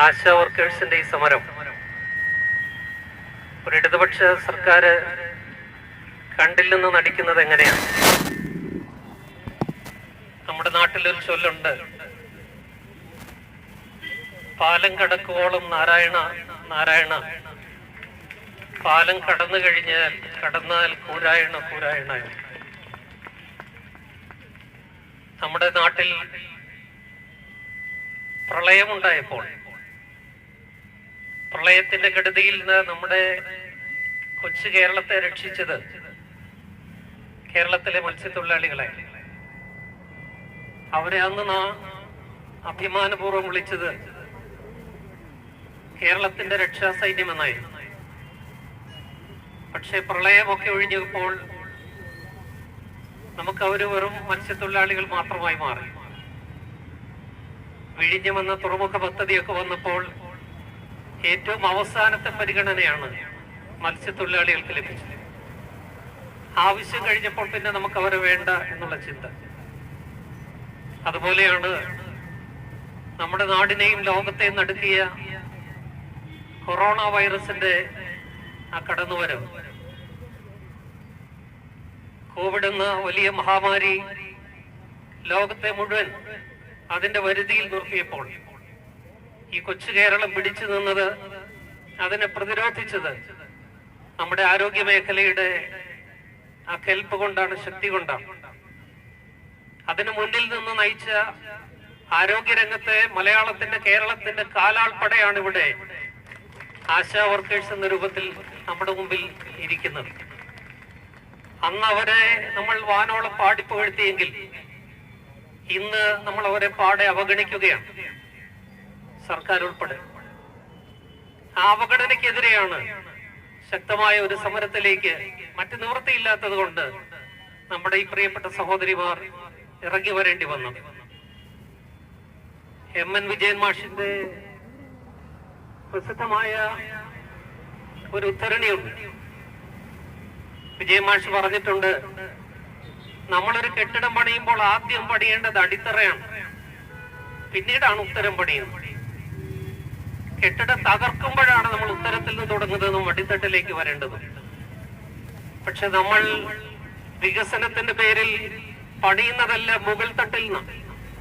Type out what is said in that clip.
ആശാ വർക്കേഴ്സിന്റെ ഈ സമരം ഒരു ഇടതുപക്ഷ സർക്കാർ കണ്ടില്ലെന്ന് നടിക്കുന്നത് എങ്ങനെയാണ്? നമ്മുടെ നാട്ടിലൊരു ചൊല്ലുണ്ട്, പാലം കടക്കുവോളം നാരായണ നാരായണ, പാലം കടന്നാൽ കൂരായണ കൂരായണ. നമ്മുടെ നാട്ടിൽ പ്രളയമുണ്ടായപ്പോൾ പ്രളയത്തിന്റെ കെടുതിയിൽ നിന്ന് നമ്മുടെ കൊച്ചു കേരളത്തെ രക്ഷിച്ചത് കേരളത്തിലെ മത്സ്യത്തൊഴിലാളികളെ. അവരെ അന്ന് അഭിമാനപൂർവ്വം വിളിച്ചത് കേരളത്തിന്റെ രക്ഷാസൈന്യം എന്നായിരുന്നു. പക്ഷെ പ്രളയമൊക്കെ ഒഴിഞ്ഞപ്പോൾ നമുക്ക് അവര് വെറും മത്സ്യത്തൊഴിലാളികൾ മാത്രമായി മാറി. വിഴിഞ്ഞമെന്ന തുറമുഖ പദ്ധതിയൊക്കെ വന്നപ്പോൾ ഏറ്റവും അവസാനത്തെ പരിഗണനയാണ് മത്സ്യത്തൊഴിലാളികൾക്ക് ലഭിച്ചത്. ആവശ്യം കഴിഞ്ഞപ്പോൾ പിന്നെ നമുക്ക് അവരെ വേണ്ട എന്നുള്ള ചിന്ത. അതുപോലെയാണ് നമ്മുടെ നാടിനെയും ലോകത്തെയും നടുക്കിയ കൊറോണ വൈറസിന്റെ ആ കടന്നുവരവ്. കോവിഡ് എന്ന വലിയ മഹാമാരി ലോകത്തെ മുഴുവൻ അതിന്റെ വരുതിയിൽ നിർത്തിയപ്പോൾ ഈ കൊച്ചു കേരളം പിടിച്ചു നിന്നത്, അതിനെ പ്രതിരോധിച്ചത് നമ്മുടെ ആരോഗ്യ മേഖലയുടെ ആ കെൽപ്പ് കൊണ്ടാണ്, ശക്തി കൊണ്ടാണ്. അതിന് മുന്നിൽ നിന്ന് നയിച്ച ആരോഗ്യരംഗത്തെ കേരളത്തിന്റെ കാലാൾപ്പടയാണ് ഇവിടെ ആശാ വർക്കേഴ്സ് എന്ന രൂപത്തിൽ നമ്മുടെ മുമ്പിൽ ഇരിക്കുന്നത്. അന്ന് അവരെ നമ്മൾ വാനോളം പാടിപ്പുകഴ്ത്തിയെങ്കിൽ ഇന്ന് നമ്മൾ അവരെ പാടെ അവഗണിക്കുകയാണ്, സർക്കാർ ഉൾപ്പെടെ. ആ അവഗണനയ്ക്കെതിരെയാണ് ശക്തമായ ഒരു സമരത്തിലേക്ക് മറ്റു നിവൃത്തിയില്ലാത്തത് കൊണ്ട് നമ്മുടെ ഈ പ്രിയപ്പെട്ട സഹോദരിമാർ ഇറങ്ങി വരേണ്ടി വന്നു. MN വിജയൻ മാഷിന്റെ പ്രസിദ്ധമായ ഒരു ഉദ്ധരണിയുണ്ട്. വിജയൻ മാഷ് പറഞ്ഞിട്ടുണ്ട്, നമ്മളൊരു കെട്ടിടം പണിയുമ്പോൾ ആദ്യം പണിയേണ്ടത് അടിത്തറയാണ്, പിന്നീടാണ് ഉത്തരം പണിയുന്നത്. കെട്ടിടം തകർക്കുമ്പോഴാണ് നമ്മൾ ഉത്തരത്തിൽ നിന്ന് തുടങ്ങുന്നതും അടിത്തട്ടിലേക്ക് വരേണ്ടതും. പക്ഷെ നമ്മൾ വികസനത്തിന്റെ പേരിൽ പണിയുന്നതല്ല മുകൾ തട്ടിൽ നിന്ന്.